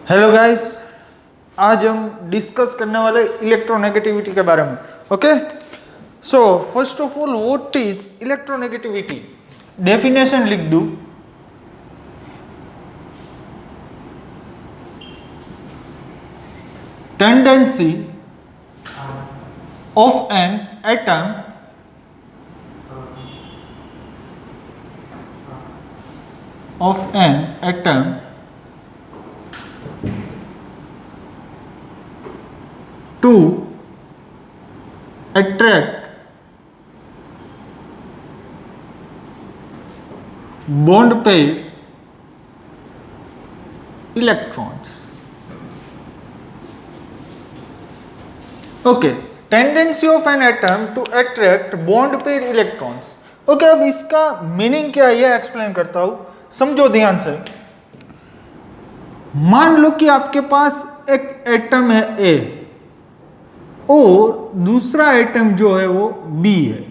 Hello guys, आज हम discuss करने वाले इलेक्ट्रोनेगेटिविटी के बारे में। Okay, so first of all what is electronegativity? Definition लिख दूं। Tendency of an atom to attract bond pair electrons. Okay, tendency of an atom to attract bond pair electrons. Okay, अब इसका meaning क्या है ये एक्सप्लेन करता हूं, समझो ध्यान से। मान लो कि आपके पास एक एटम है ए और दूसरा एटम जो है वो बी है,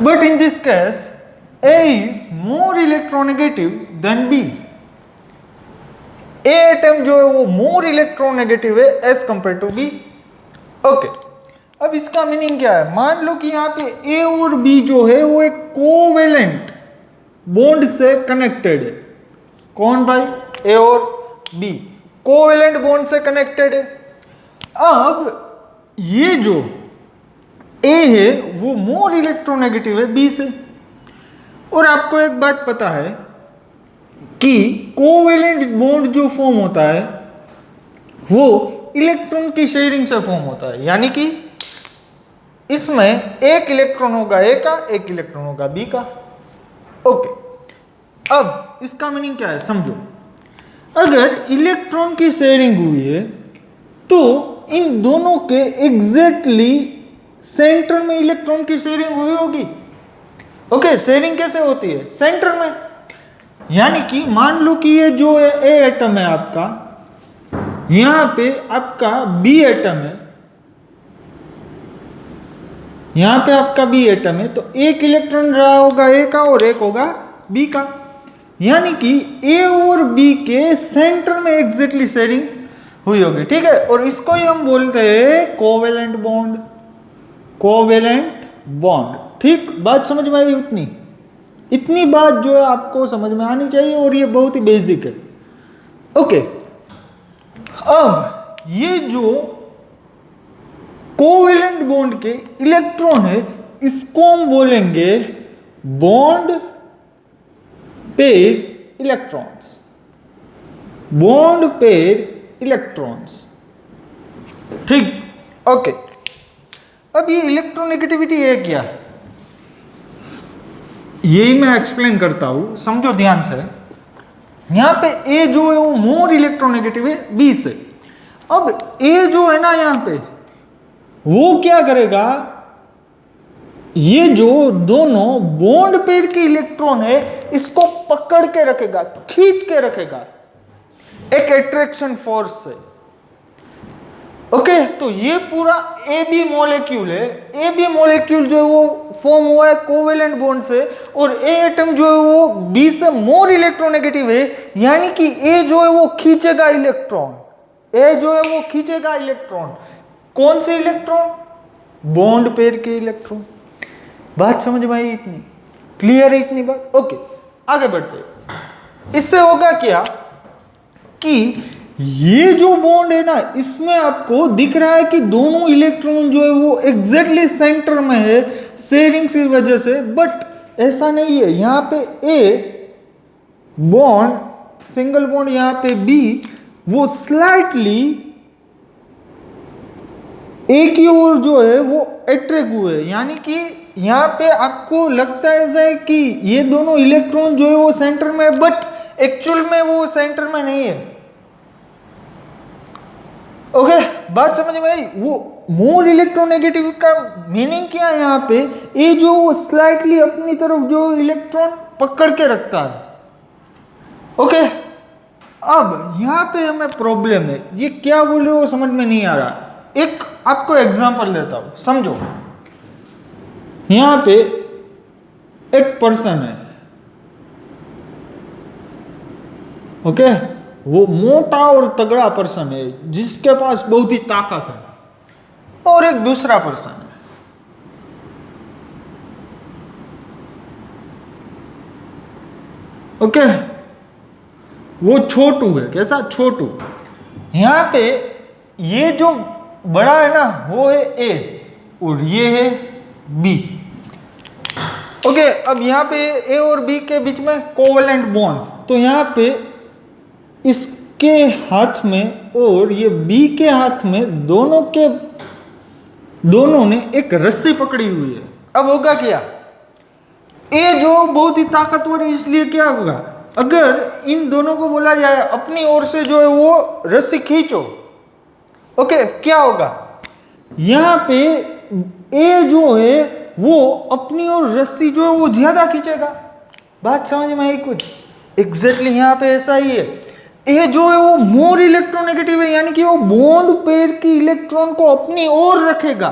but in this case A is more electronegative than B. A atom जो है वो मोर इलेक्ट्रोनेगेटिव है as compare to B. Okay, अब इसका मीनिंग क्या है? मान लो कि यहां पे ए और बी जो है वो एक कोवेलेंट बॉन्ड से कनेक्टेड है। कौन भाई? ए और बी कोवेलेंट बॉन्ड से कनेक्टेड है। अब ये जो ए है वो मोर इलेक्ट्रोनेगेटिव है बी से। और आपको एक बात पता है कि कोवेलेंट बॉन्ड जो फॉर्म होता है वो इलेक्ट्रॉन की शेयरिंग से फॉर्म होता है, यानी कि इसमें एक इलेक्ट्रॉन होगा ए का, एक इलेक्ट्रॉन होगा बी का। ओके, अब इसका मीनिंग क्या है समझो। अगर इलेक्ट्रॉन की शेयरिंग हुई है तो इन दोनों के एग्जैक्टली सेंटर में इलेक्ट्रॉन की शेयरिंग हुई होगी। ओके, शेयरिंग कैसे होती है? सेंटर में, यानी कि मान लो कि ये जो ए एटम है आपका, यहां पे आपका बी एटम है, यहां पे आपका बी एटम है, तो एक इलेक्ट्रॉन रहा होगा ए का और एक होगा बी का, यानी कि ए और बी के सेंटर में एग्जैक्टली शेयरिंग हुई होगी। ठीक है, और इसको ही हम बोलते हैं कोवेलेंट बॉन्ड। कोवेलेंट बॉन्ड, ठीक? बात समझ में आई? इतनी बात जो है आपको समझ में आनी चाहिए और ये बहुत ही बेसिक है। ओके, अब ये जो कोवेलेंट बॉन्ड के इलेक्ट्रॉन है इसको हम बोलेंगे bond pair electrons. Bond pair electrons, ठीक? ओके, अब ये इलेक्ट्रोनेगेटिविटी है क्या? यही मैं एक्सप्लेन करता हूं, समझो ध्यान से। यहां पे ए जो है वो मोर इलेक्ट्रोनेगेटिव है बी से। अब ए जो है ना यहां पे, वो क्या करेगा? ये जो दोनों बॉन्ड पेयर के इलेक्ट्रॉन है इसको पकड़ के रखेगा, खींच के रखेगा एक अट्रैक्शन फोर्स से। ओके, तो ये पूरा ए बी मॉलिक्यूल है। ए बी मॉलिक्यूल जो है वो फॉर्म हुआ है कोवेलेंट बॉन्ड से, और ए एटम जो है वो बी से मोर इलेक्ट्रोनेगेटिव है, यानी कि ए जो है वो खींचेगा इलेक्ट्रॉन। ए जो है वो खींचेगा इलेक्ट्रॉन। कौन से इलेक्ट्रॉन? बॉन्ड पेयर के इलेक्ट्रॉन। बात समझ में आई? इतनी क्लियर है इतनी बात? ओके, आगे बढ़ते हैं। इससे होगा क्या कि ये जो बॉन्ड है ना, इसमें आपको दिख रहा है कि दोनों इलेक्ट्रॉन जो है वो एग्जैक्टली सेंटर में है शेयरिंग की वजह से, बट ऐसा नहीं है। यहां पे ए बॉन्ड, सिंगल बॉन्ड, यहां पे बी, वो स्लाइटली ए की ओर जो है वो अट्रैक्ट हुए, यानी कि यहां पे आपको लगता है कि ये दोनों इलेक्ट्रॉन जो है वो सेंटर में है, बट एक्चुअल में वो सेंटर में नहीं है। ओके, बात समझ में आई? वो मोर इलेक्ट्रोनेगेटिव का मीनिंग क्या है? यहां पे ए जो वो स्लाइटली अपनी तरफ जो इलेक्ट्रॉन पकड़ के रखता है। ओके, अब यहां पे हमें प्रॉब्लम है। ये क्या बोल रहे हो समझ में नहीं आ रहा। एक आपको एग्जांपल देता हूं, समझो। यहां पे एक पर्सन है, ओके, वो मोटा और तगड़ा पर्सन है जिसके पास बहुत ही ताकत है, और एक दूसरा पर्सन है, ओके, वो छोटू है। कैसा? छोटू। यहां पे ये जो बड़ा है ना वो है ए और ये है बी, ओके। अब यहाँ पे ए और बी के बीच में कोवेलेंट बॉन्ड, तो यहाँ पे इसके हाथ में और ये बी के हाथ में दोनों ने एक रस्सी पकड़ी हुई है। अब होगा क्या? ए जो बहुत ही ताकतवर है, इसलिए क्या होगा, अगर इन दोनों को बोला जाए अपनी ओर से जो है वो रस्सी खींचो, ओके, क्या होगा? यहां पे ए जो है वो अपनी ओर रस्सी जो है वो ज्यादा खींचेगा। बात समझ में आई कुछ? एग्जैक्टली यहां पे ऐसा ही है। ए जो है वो मोर इलेक्ट्रोनेगेटिव है, यानी कि वो बॉन्ड पेयर की इलेक्ट्रॉन को अपनी ओर रखेगा।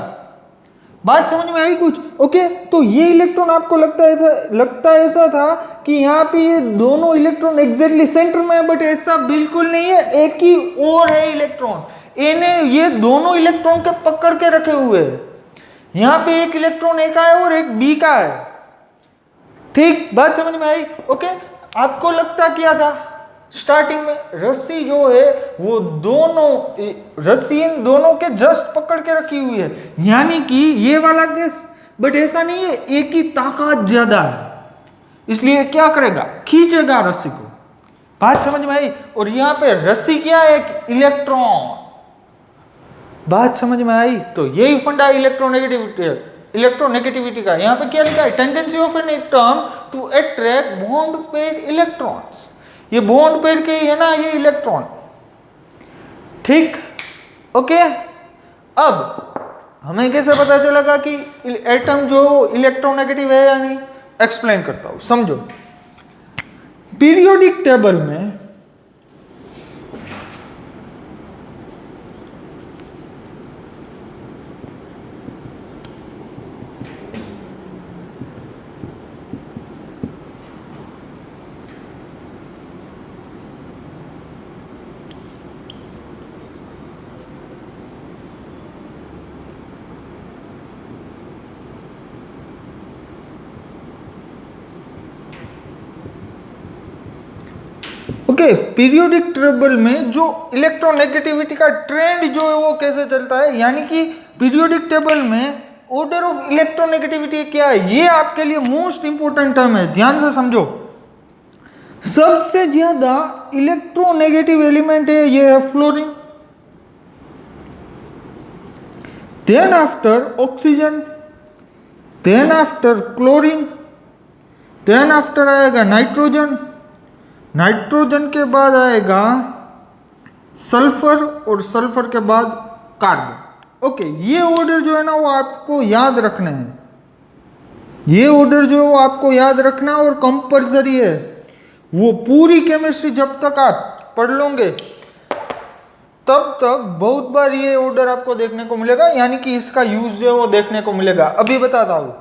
बात समझ में आई कुछ? ओके, तो ये इलेक्ट्रॉन आपको लगता है ऐसा था कि यहाँ पे ये दोनों इलेक्ट्रॉन एग्जैक्टली सेंटर में है, बट ऐसा बिल्कुल नहीं है। एक ही और है इलेक्ट्रॉन, ए ने ये दोनों इलेक्ट्रॉन के पकड़ के रखे हुए हैं। यहाँ पे एक इलेक्ट्रॉन ए का है और एक बी का है। ठीक, बात समझ में आई? ओके, आपको लगता क्या था स्टार्टिंग में? रस्सी जो है वो रस्सी इन दोनों के जस्ट पकड़ के रखी हुई है, यानी कि ये वाला केस, बट ऐसा नहीं है, एक ही ताकत ज्यादा है, इसलिए क्या करेगा? खींचेगा रस्सी को। बात समझ में आई? और यहाँ पे रस्सी क्या है? एक इलेक्ट्रॉन। बात समझ में आई? तो यही फंडा इलेक्ट्रोनेगेटिविटी का। यहाँ पे क्या लिखा है? Tendency of an atom to attract bond pair electrons. ये बॉन्ड पेयर के ही है ना ये इलेक्ट्रॉन, ठीक, ओके। अब हमें कैसे पता चलेगा कि एटम जो इलेक्ट्रोनेगेटिव है या नहीं? एक्सप्लेन करता हूं, समझो। पीरियोडिक टेबल में ओके, पीरियोडिक टेबल में जो इलेक्ट्रोनेगेटिविटी का ट्रेंड जो है वो कैसे चलता है, यानी कि पीरियोडिक टेबल में ऑर्डर ऑफ इलेक्ट्रोनेगेटिविटी क्या है, ये आपके लिए मोस्ट इंपोर्टेंट टर्म है, ध्यान से समझो। सबसे ज्यादा इलेक्ट्रोनेगेटिव एलिमेंट है ये है fluorine, then after oxygen, then after chlorine, then after आएगा नाइट्रोजन, नाइट्रोजन के बाद आएगा सल्फर और सल्फर के बाद कार्बन। ओके, ये ऑर्डर जो है ना वो आपको याद रखना है, ये ऑर्डर जो है वो आपको याद रखना और कंपलसरी है। वो पूरी केमिस्ट्री जब तक आप पढ़ लोगे तब तक बहुत बार ये ऑर्डर आपको देखने को मिलेगा, यानी कि इसका यूज जो है वो देखने को मिलेगा। अभी बताता हूँ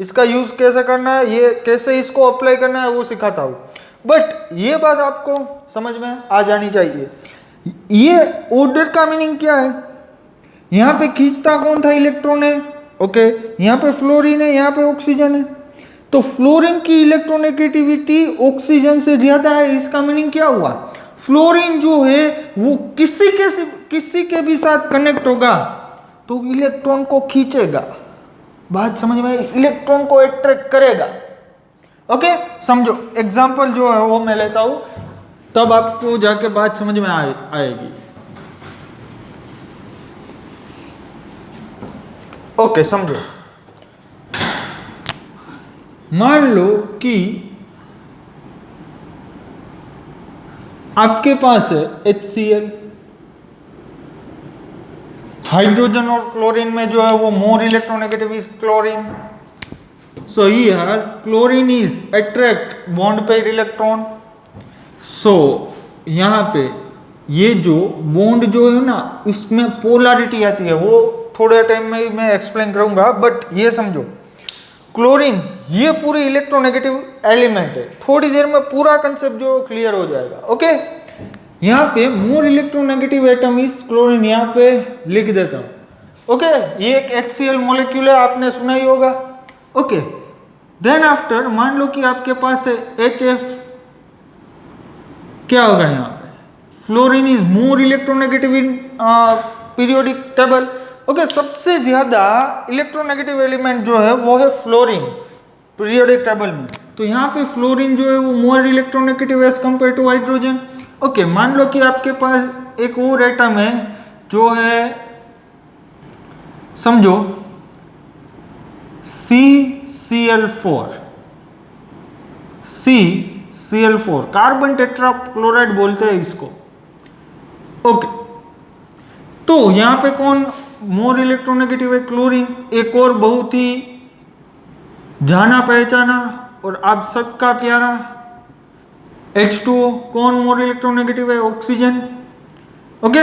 इसका यूज कैसे करना है, ये कैसे इसको अप्लाई करना है वो सिखाता हूँ, बट ये बात आपको समझ में आ जानी चाहिए। ये ऑर्डर का मीनिंग क्या है? यहाँ पे खींचता कौन था? इलेक्ट्रॉन है, ओके। यहाँ पे फ्लोरीन है, यहाँ पे ऑक्सीजन है, तो फ्लोरीन की इलेक्ट्रोनेगेटिविटी ऑक्सीजन से ज्यादा है। इसका मीनिंग क्या हुआ? फ्लोरीन जो है वो किसी के भी साथ कनेक्ट होगा तो इलेक्ट्रॉन को खींचेगा। बात समझ में आई? इलेक्ट्रॉन को अट्रैक्ट करेगा, ओके। समझो, एग्जाम्पल जो है वो मैं लेता हूं, तब आपको जाके बात समझ में आएगी। ओके, समझो। मान लो कि आपके पास है HCl, हाइड्रोजन और क्लोरीन में जो है वो more electronegative is chlorine, so here chlorine is attract bond pair electron। so यहाँ पे ये जो बॉन्ड जो है ना उसमें पोलैरिटी आती है, वो थोड़े टाइम में मैं एक्सप्लेन करूंगा, बट ये समझो क्लोरीन ये पूरी इलेक्ट्रोनेगेटिव एलिमेंट है। थोड़ी देर में पूरा कंसेप्ट जो क्लियर हो जाएगा, ओके। यहाँ पे more electronegative atom is chlorine, यहाँ पे लिख देता हूँ। ओके, ये एक HCl मॉलिक्यूल है, आपने सुना ही होगा। ओके, देन आफ्टर मान लो कि आपके पास है HF, क्या होगा यहाँ पे? Fluorine is more electronegative in periodic table. Okay, सबसे ज्यादा इलेक्ट्रोनेगेटिव एलिमेंट जो है वो है फ्लोरीन पीरियोडिक टेबल में। तो यहाँ पे फ्लोरीन जो है वो more electronegative as compare to hydrogen. Okay, मान लो कि आपके पास एक और एटम है जो है, समझो CCl4, CCl4 carbon tetra chloride बोलते हैं इसको। ओके, तो यहां पे कौन मोर इलेक्ट्रोनेगेटिव है? क्लोरीन। एक और बहुत ही जाना पहचाना और आप सबका प्यारा H2O, कौन मोर इलेक्ट्रोनेगेटिव है? ऑक्सीजन। ओके,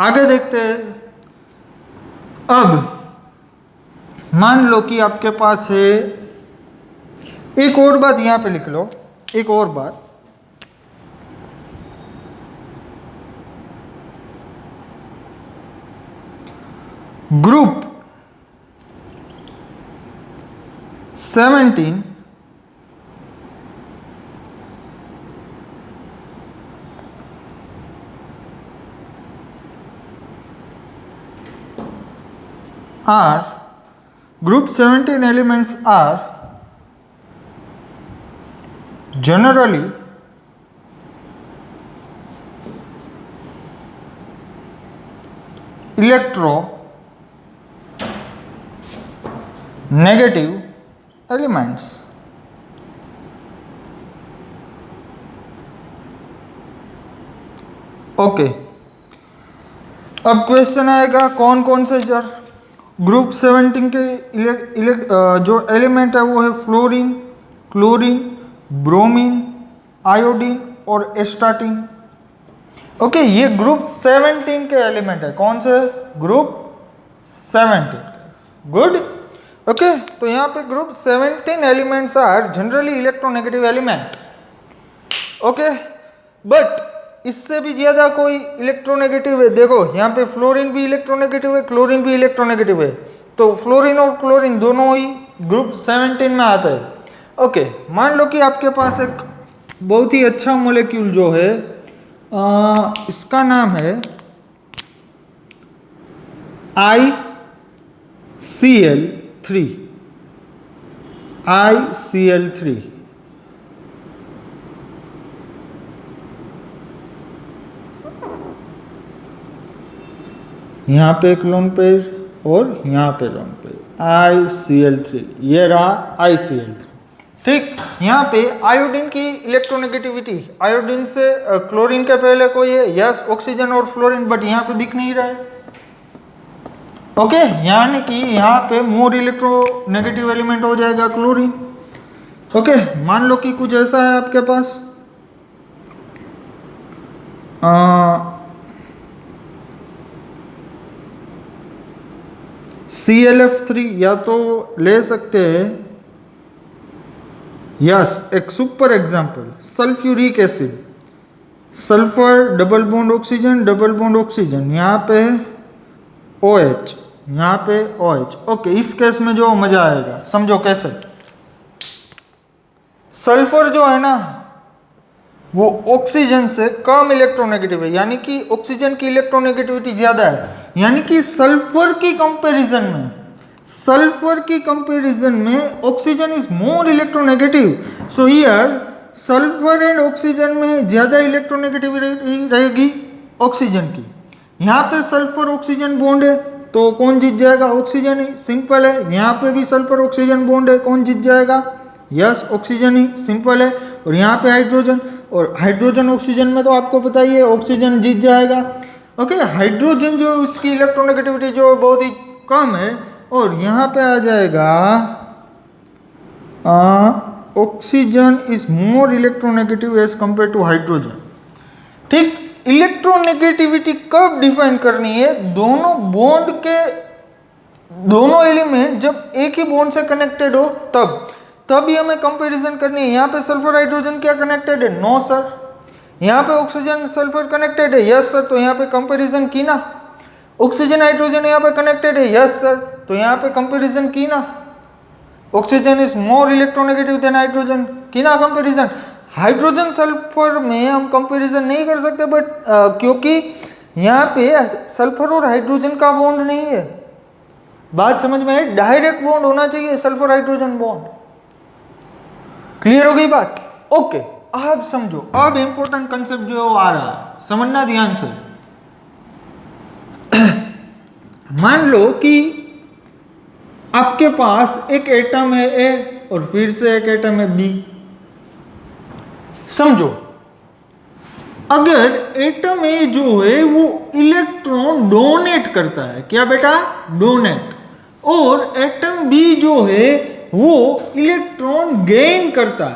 आगे देखते हैं। अब मान लो कि आपके पास है, एक और बात यहां पे लिख लो, एक और बात, group 17 group 17 elements are generally electronegative elements। Okay, अब क्वेश्चन आएगा कौन कौन से सर? ग्रुप 17 के जो एलिमेंट है वो है फ्लोरीन, क्लोरीन, ब्रोमीन, आयोडीन और एस्टाटीन। ओके, ये ग्रुप 17 के एलिमेंट है। कौन से? ग्रुप 17। गुड। ओके, तो यहाँ पे group 17 elements are generally electronegative element. Okay, but इससे भी ज्यादा कोई इलेक्ट्रोनेगेटिव है। देखो यहाँ पे फ्लोरीन भी इलेक्ट्रोनेगेटिव है, क्लोरीन भी इलेक्ट्रोनेगेटिव है, तो फ्लोरीन और क्लोरीन दोनों ही ग्रुप 17 में आते हैं। ओके, मान लो कि आपके पास एक बहुत ही अच्छा मॉलिक्यूल जो है, इसका नाम है ICl3, ICl3। यहाँ पे एक लोन पेयर और यहाँ पे लोन पेयर, ICl3, ये रहा ICl3। ठीक, यहाँ पे आयोडीन की इलेक्ट्रोनेगेटिविटी, आयोडीन से क्लोरीन के पहले कोई है, यस ऑक्सीजन और फ्लोरीन, बट यहाँ पे दिख नहीं रहा है। ओके, यानी कि यहाँ पे मोर इलेक्ट्रोनेगेटिव एलिमेंट हो जाएगा क्लोरीन। ओके, मान लो कि कुछ ऐसा है आपके पास, ClF3, या तो ले सकते हैं, यस एक super example sulphuric acid, sulphur double bond oxygen, double bond oxygen, यहाँ पे OH, यहाँ पे OH। ओके, इस केस में जो मजा आएगा समझो कैसे। सल्फर जो है ना वो ऑक्सीजन से कम इलेक्ट्रोनेगेटिव है, यानी कि ऑक्सीजन की इलेक्ट्रोनेगेटिविटी ज्यादा है, यानी कि सल्फर की कंपैरिजन में oxygen is more electronegative. So here sulphur and oxygen में ज्यादा इलेक्ट्रोनेगेटिविटी रहेगी ऑक्सीजन की। यहाँ पे सल्फर ऑक्सीजन बॉन्ड है तो कौन जीत जाएगा? ऑक्सीजन ही, सिंपल है। यहाँ पे भी सल्फर ऑक्सीजन बॉन्ड है, कौन जीत जाएगा? यस ऑक्सीजन ही, सिंपल है। और यहाँ पे हाइड्रोजन, और हाइड्रोजन ऑक्सीजन में तो आपको पता ही है ऑक्सीजन जीत जाएगा। ओके, हाइड्रोजन जो उसकी इलेक्ट्रोनेगेटिविटी जो बहुत ही कम है, और यहाँ पे आ जाएगा oxygen is more electronegative as compare to hydrogen. ठीक, इलेक्ट्रोनेगेटिविटी कब डिफाइन करनी है? दोनों बॉन्ड के, दोनों एलिमेंट जब एक ही बॉन्ड से कनेक्टेड हो तभी हमें कंपैरिजन करनी है। यहाँ पे सल्फर हाइड्रोजन क्या कनेक्टेड है? No sir. यहाँ पे ऑक्सीजन सल्फर कनेक्टेड है, यस सर, तो यहाँ पे कंपैरिजन की ना। ऑक्सीजन हाइड्रोजन यहाँ पे कनेक्टेड है, यस सर, तो यहाँ पे कंपैरिजन की ना। Oxygen is more electronegative then hydrogen, की ना कंपैरिजन। हाइड्रोजन सल्फर में हम कंपैरिजन नहीं कर सकते, बट क्योंकि यहाँ पे सल्फर और हाइड्रोजन का बॉन्ड नहीं है। बात समझ में आई? डायरेक्ट बॉन्ड होना चाहिए, सल्फर हाइड्रोजन बॉन्ड। क्लियर हो गई बात? ओके, अब समझो, अब इंपॉर्टेंट कंसेप्ट जो है वो आ रहा है, समझना ध्यान से। मान लो कि आपके पास एक एटम है ए और फिर से एक एटम है बी। समझो, अगर एटम ए जो है वो इलेक्ट्रॉन डोनेट करता है, क्या बेटा? डोनेट। और एटम बी जो है वो इलेक्ट्रॉन गेन करता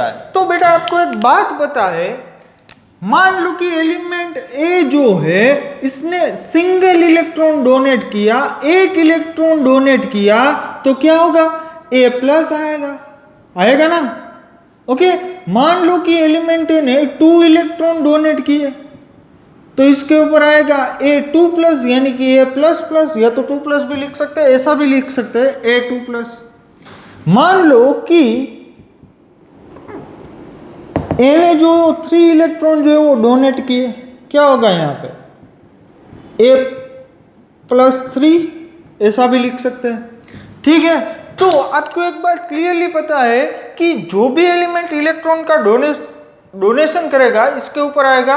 है, तो बेटा आपको एक बात पता है, मान लो कि एलिमेंट ए जो है इसने सिंगल इलेक्ट्रॉन डोनेट किया, एक इलेक्ट्रॉन डोनेट किया, तो क्या होगा? ए प्लस आएगा ना। ओके, मान लो कि एलिमेंट ए ने 2 इलेक्ट्रॉन डोनेट किए, तो इसके ऊपर आएगा ए 2 प्लस, यानी कि ए प्लस प्लस, या तो 2 प्लस भी लिख सकते हैं, ऐसा भी लिख सकते हैं ए 2 प्लस। मान लो कि ए ने जो 3 इलेक्ट्रॉन जो है वो डोनेट किए, क्या होगा यहाँ पे? ए प्लस 3, ऐसा भी लिख सकते हैं। ठीक है, तो आपको एक बात क्लियरली पता है कि जो भी एलिमेंट इलेक्ट्रॉन का डोनेशन करेगा, इसके ऊपर आएगा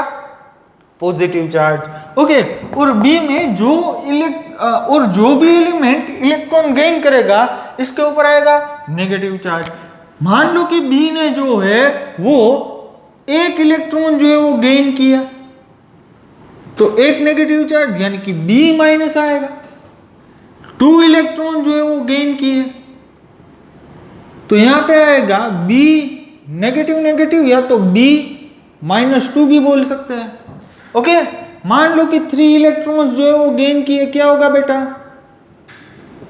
पॉजिटिव चार्ज। ओके, और बी में जो भी एलिमेंट इलेक्ट्रॉन गेन करेगा, इसके ऊपर आएगा नेगेटिव चार्ज। मान लो कि बी ने जो है वो एक इलेक्ट्रॉन जो है वो गेन किया, तो एक नेगेटिव चार्ज, यानी कि बी माइनस आएगा। 2 इलेक्ट्रॉन जो है वो गेन किए, तो यहां पे आएगा बी नेगेटिव नेगेटिव, या तो बी -2 भी बोल सकते हैं। ओके, मान लो कि 3 इलेक्ट्रॉन्स जो है वो गेन किए, क्या होगा बेटा?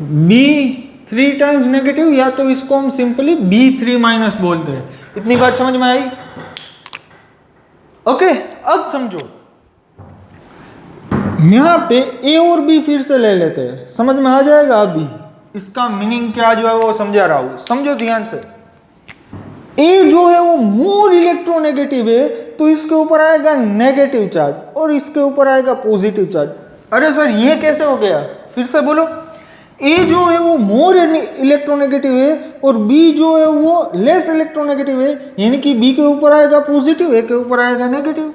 बी 3 टाइम्स नेगेटिव, या तो इसको हम सिंपली B3 माइनस बोलते हैं। इतनी बात समझ में आई? ओके, अब समझो, यहां पे ए और बी फिर से ले लेते हैं, समझ में आ जाएगा। अभी इसका मीनिंग क्या जो है वो समझा रहा हूं, समझो ध्यान से। ए जो है वो मोर इलेक्ट्रोनेगेटिव है, तो इसके ऊपर आएगा नेगेटिव चार्ज और इसके ऊपर आएगा पॉजिटिव चार्ज। अरे सर ये कैसे हो गया? फिर से बोलो। ए जो है वो मोर इलेक्ट्रोनेगेटिव है और बी जो है वो लेस इलेक्ट्रोनेगेटिव है, यानी कि बी के ऊपर आएगा पॉजिटिव, ए के ऊपर आएगा नेगेटिव।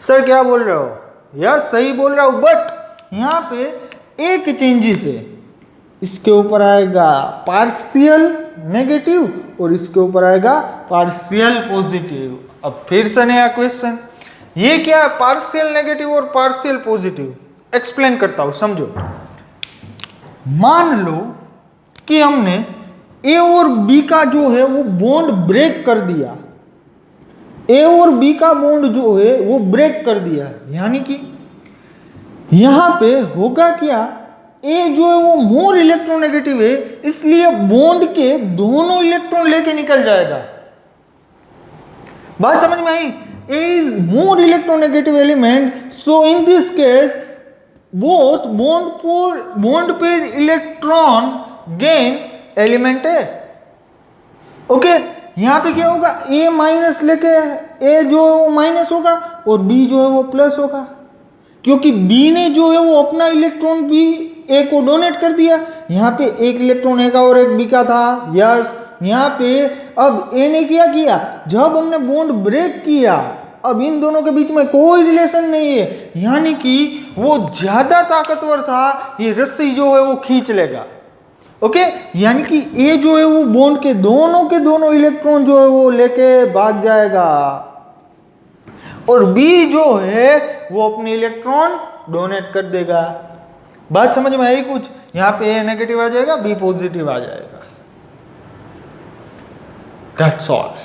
सर क्या बोल रहे हो? यस, सही बोल रहा हूं, बट यहाँ पे एक चेंजेस है, इसके ऊपर आएगा पार्शियल नेगेटिव और इसके ऊपर आएगा पार्शियल पॉजिटिव। अब फिर से नया क्वेश्चन, ये क्या है? पार्शियल नेगेटिव और पार्शियल पॉजिटिव। एक्सप्लेन करता हूं, समझो। मान लो कि हमने ए और बी का जो है वो बॉन्ड ब्रेक कर दिया, ए और बी का बॉन्ड जो है वो ब्रेक कर दिया, यानी कि यहां पे होगा क्या? ए जो है वो मोर इलेक्ट्रोनेगेटिव है, इसलिए बॉन्ड के दोनों इलेक्ट्रॉन लेके निकल जाएगा। बात समझ में आई? A is more electronegative element, so in this case both bond pair electron gain element है। ओके, यहां पे क्या होगा? ए माइनस लेके ए जो है वो माइनस होगा और बी जो है वो प्लस होगा, क्योंकि बी ने जो है वो अपना इलेक्ट्रॉन भी ए को डोनेट कर दिया। यहाँ पे एक इलेक्ट्रॉन ए का और एक बी का था, यस। यहाँ पे अब ए ने क्या किया? जब हमने बॉन्ड ब्रेक किया, अब इन दोनों के बीच में कोई रिलेशन नहीं है, यानी कि वो ज्यादा ताकतवर था, ये रस्सी जो है वो खींच लेगा। ओके, यानी कि ए जो है वो बॉन्ड के दोनों इलेक्ट्रॉन जो है वो लेके भाग जाएगा और बी जो है वो अपने इलेक्ट्रॉन डोनेट कर देगा। बात समझ में आई कुछ? यहां पे ए नेगेटिव आ जाएगा, बी पॉजिटिव आ जाएगा, दैट्स ऑल।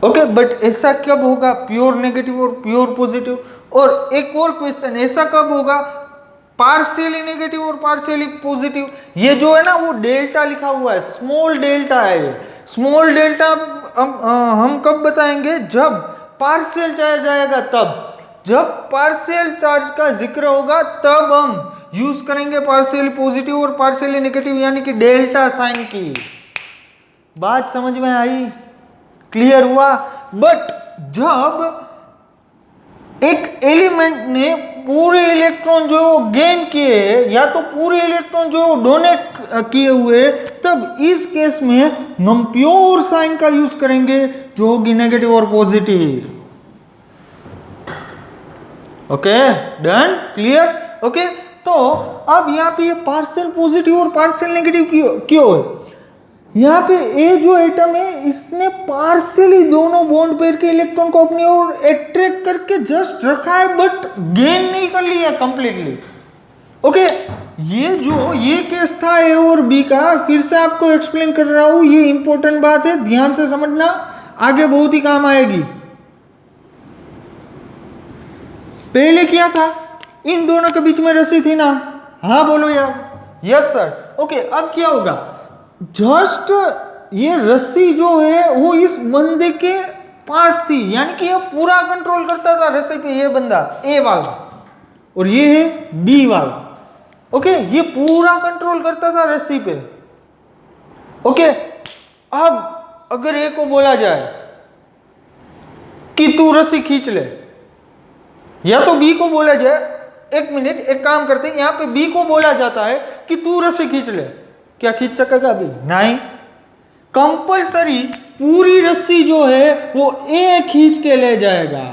ओके, बट ऐसा कब होगा? प्योर नेगेटिव और प्योर पॉजिटिव। और एक और क्वेश्चन, ऐसा कब होगा पार्शियली नेगेटिव और पार्शियली पॉजिटिव। ये जो है ना वो डेल्टा लिखा हुआ है, स्मॉल डेल्टा है ये। स्मॉल डेल्टा हम कब बताएंगे, जब पार्शियल चार्ज आएगा, तब जब पार्शियल चार्ज का जिक्र होगा तब हम यूज करेंगे पार्शियली पॉजिटिव और पार्शियली नेगेटिव, यानी कि डेल्टा साइन की। बात समझ में आई, क्लियर हुआ। बट जब एक एलिमेंट ने पूरे इलेक्ट्रॉन जो गेन किए या तो पूरे इलेक्ट्रॉन जो डोनेट किए हुए, तब इस केस में हम प्योर साइन का यूज करेंगे जो होगी नेगेटिव और positive. Okay, done, clear. Okay, तो अब यहाँ पे ये पार्शियल पॉजिटिव और पार्शियल नेगेटिव क्यों है? यहाँ पे ए जो एटम है इसने पार्शियली दोनों बॉन्ड पेयर के इलेक्ट्रॉन को अपनी ओर अट्रैक्ट करके जस्ट रखा है, बट गेन नहीं कर लिया कंप्लीटली। ओके, ये केस था ए और बी का। फिर से आपको एक्सप्लेन कर रहा हूं, ये इंपॉर्टेंट बात है, ध्यान से समझना, आगे बहुत ही काम आएगी। पहले क्या था, इन दोनों के बीच में रस्सी थी ना, हाँ बोलो यार, यस सर। ओके, अब क्या होगा, जस्ट ये रस्सी जो है वो इस बंदे के पास थी, यानी कि ये पूरा कंट्रोल करता था रस्सी पे, ये बंदा ए वाला, और ये है बी वाला। ओके, ये पूरा कंट्रोल करता था रस्सी पे। ओके, अब अगर ए को बोला जाए कि तू रस्सी खींच ले, या तो बी को बोला जाए, एक मिनट, एक काम करते हैं, यहां पे बी को बोला जाता है कि तू रस्सी खींच ले, क्या खींच सकेगा अभी? नहीं, कंपल्सरी पूरी रस्सी जो है वो ए खींच के ले जाएगा।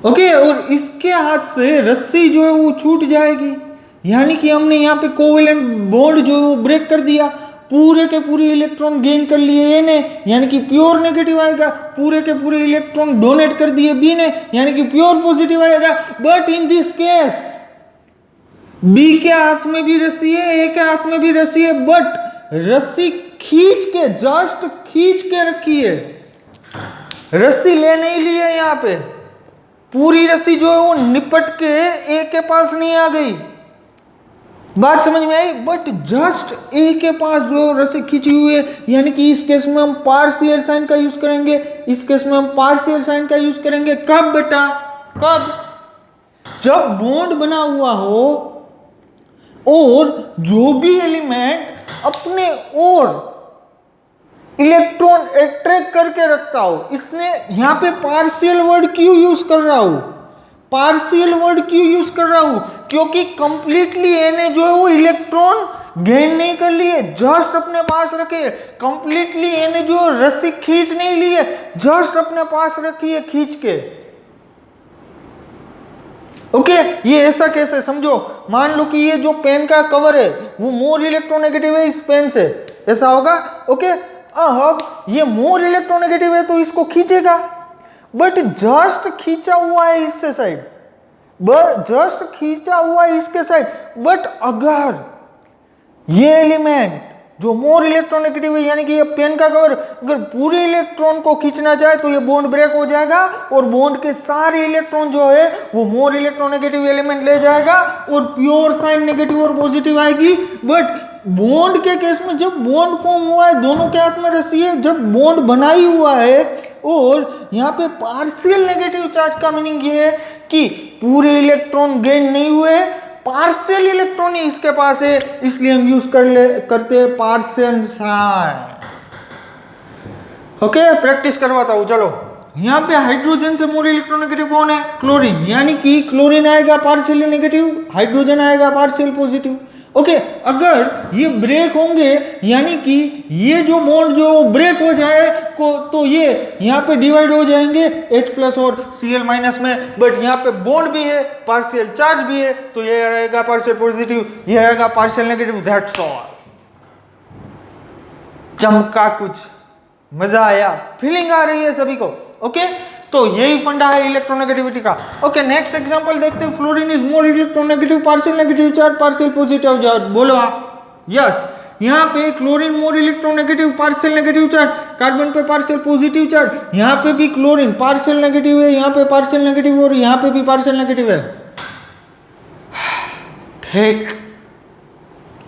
ओके, और इसके हाथ से रस्सी जो है वो छूट जाएगी, यानी कि हमने यहाँ पे कोवेलेंट बॉन्ड जो है वो ब्रेक कर दिया, पूरे के पूरे इलेक्ट्रॉन गेन कर लिए ए ने, यानी कि प्योर नेगेटिव आएगा, पूरे के पूरे इलेक्ट्रॉन डोनेट कर दिए बी ने, यानी कि प्योर पॉजिटिव आएगा। But in this case B के हाथ में भी रस्सी है, ए के हाथ में भी रस्सी है, बट रस्सी खींच के, जस्ट खींच के रखी है, रस्सी ले नहीं ली है। यहाँ पे पूरी रस्सी जो है वो निपट के ए के पास नहीं आ गई, बात समझ में आई। बट जस्ट ए के पास जो रस्सी खींची हुई है, यानी कि इस केस में हम पार्शियल साइन का यूज करेंगे, इस केस में हम पार्शियल साइन का यूज करेंगे। कब बेटा? कब? जब बॉन्ड बना हुआ हो और जो भी एलिमेंट अपने ओर इलेक्ट्रॉन अट्रैक्ट करके रखता हो। इसने यहां पे पार्शियल वर्ड क्यों यूज कर रहा हूं? पार्शियल वर्ड क्यों यूज कर रहा हूं? क्योंकि कंप्लीटली ए ने जो है वो इलेक्ट्रॉन गेन नहीं कर लिए, जस्ट अपने पास रखे। कंप्लीटली ए ने जो रस्सी खींच नहीं ली है, जस्ट अपने पास रखी है खींच के। ओके, ये ऐसा कैसे समझो, मान लो कि ये जो पेन का कवर है वो मोर इलेक्ट्रोनेगेटिव है इस पेन से, ऐसा होगा। ओके, अब ये मोर इलेक्ट्रोनेगेटिव है तो इसको खींचेगा, बट जस्ट खींचा हुआ है इससे साइड, जस्ट खींचा हुआ है इसके साइड। बट अगर ये एलिमेंट जो मोर इलेक्ट्रोनेगेटिव है, यानी कि ये पेन का कवर, अगर पूरे इलेक्ट्रॉन को खींचना चाहे तो ये बॉन्ड ब्रेक हो जाएगा और बॉन्ड के सारे इलेक्ट्रॉन जो है वो मोर इलेक्ट्रोनेगेटिव एलिमेंट ले जाएगा और प्योर साइन नेगेटिव और पॉजिटिव आएगी। बट बॉन्ड के केस में जब बॉन्ड फॉर्म हुआ है, दोनों के हाथ में रस्सी है, जब बॉन्ड बनाई हुआ है और यहाँ पे पार्शियल नेगेटिव चार्ज का मीनिंग ये है कि पूरे इलेक्ट्रॉन गेन नहीं हुए, पार्शियल इलेक्ट्रॉन ही इसके पास है, इसलिए हम यूज करते हैं पार्शियल साइन। ओके, प्रैक्टिस करवाता हूं, चलो। यहाँ पे हाइड्रोजन से मोर इलेक्ट्रोनेगेटिव कौन है? क्लोरीन, यानी कि क्लोरीन आएगा पार्शियल नेगेटिव, हाइड्रोजन आएगा पार्शियल पॉजिटिव। ओके, अगर ये ब्रेक होंगे, यानी कि ये जो बॉन्ड जो ब्रेक हो जाए तो ये यहाँ पे डिवाइड हो जाएंगे H+ और Cl- में, बट यहाँ पे बॉन्ड भी है, पार्शियल चार्ज भी है, तो ये रहेगा पार्शियल पॉजिटिव, ये रहेगा पार्शियल नेगेटिव। That's all. चमका कुछ, मजा आया, फीलिंग आ रही है सभी को? ओके, तो यही फंडा है इलेक्ट्रोनेगेटिविटी का। ओके, नेक्स्ट एग्जांपल देखते हैं। Fluorine is more electronegative, partial negative charge, partial positive charge. बोलो आप यस। यहाँ पे chlorine more electronegative, partial negative charge, carbon पे पार्शियल पॉजिटिव चार्ज। यहाँ पे भी क्लोरीन पार्शियल नेगेटिव है, यहाँ पे पार्शियल नेगेटिव और यहाँ पे भी पार्शियल नेगेटिव है। एक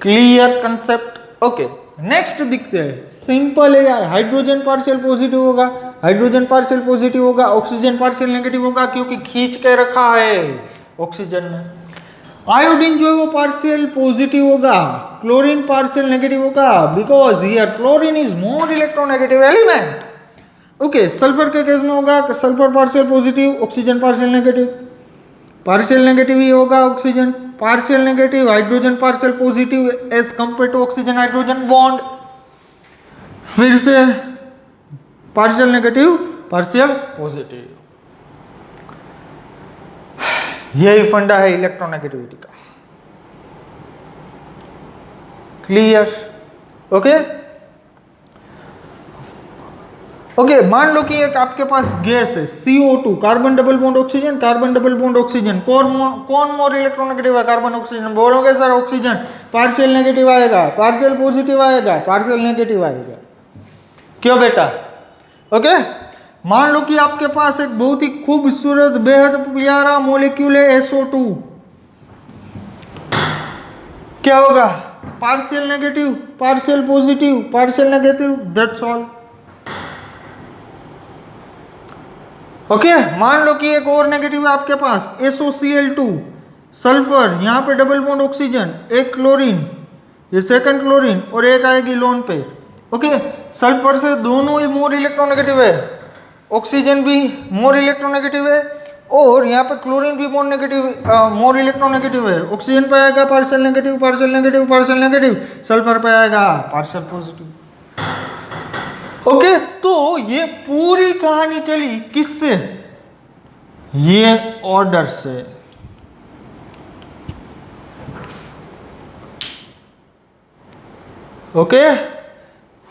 क्लियर कंसेप्ट। ओके, नेक्स्ट दिखते हैं, सिंपल है यार। हाइड्रोजन पार्शियल पॉजिटिव होगा, हाइड्रोजन पार्शियल पॉजिटिव होगा, ऑक्सीजन पार्शियल नेगेटिव होगा क्योंकि खींच के रखा है ऑक्सीजन ने। आयोडीन जो है वो पार्शियल पॉजिटिव होगा, क्लोरीन पार्शियल नेगेटिव होगा because here chlorine is more electronegative element. Okay, sulphur के केस में होगा sulphur partial positive, oxygen partial negative, partial negative ही होगा oxygen, partial negative hydrogen partial positive as compare to oxygen hydrogen bond, फिर से partial negative partial positive. यही फंडा है इलेक्ट्रोनेगेटिविटी का। क्लियर? ओके ओके, मान लो कि एक आपके पास गैस है CO2, carbon double bond oxygen, carbon double bond oxygen, कौन मोर इलेक्ट्रोनेगेटिव है? Carbon oxygen. बोलोगे सर ऑक्सीजन पार्शियल नेगेटिव आएगा, पार्शियल पॉजिटिव आएगा, पार्शियल नेगेटिव आएगा, क्यों बेटा? ओके, मान लो कि आपके पास एक बहुत ही खूबसूरत बेहद प्यारा मॉलिक्यूल है SO2, क्या होगा? Partial negative, partial positive, partial negative, that's all. Okay, मान लो कि एक और नेगेटिव है आपके पास SOCl2, सल्फर, यहाँ पे डबल बॉन्ड ऑक्सीजन, एक क्लोरीन, ये सेकंड क्लोरीन और एक आएगी लोन पेयर। ओके, सल्फर से दोनों ही मोर इलेक्ट्रोनेगेटिव है, ऑक्सीजन भी मोर इलेक्ट्रोनेगेटिव है और यहाँ पे क्लोरीन भी मोर नेगेटिव मोर इलेक्ट्रोनेगेटिव है। ऑक्सीजन पे आएगा partial negative, partial negative, partial negative, sulphur पे आएगा पार्शियल पॉजिटिव। ओके, तो ये पूरी कहानी चली किससे? ये ऑर्डर से। Okay,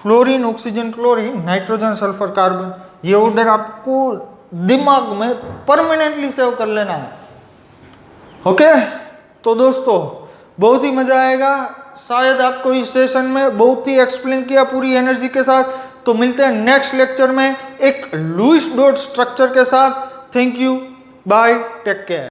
fluorine, oxygen, chlorine, nitrogen, sulphur, carbon, ये ऑर्डर आपको दिमाग में परमानेंटली सेव कर लेना है। ओके, तो दोस्तों बहुत ही मजा आएगा। शायद आपको इस सेशन में बहुत ही एक्सप्लेन किया पूरी एनर्जी के साथ। तो मिलते हैं नेक्स्ट लेक्चर में एक लुईस डॉट स्ट्रक्चर के साथ। Thank you, bye, take care.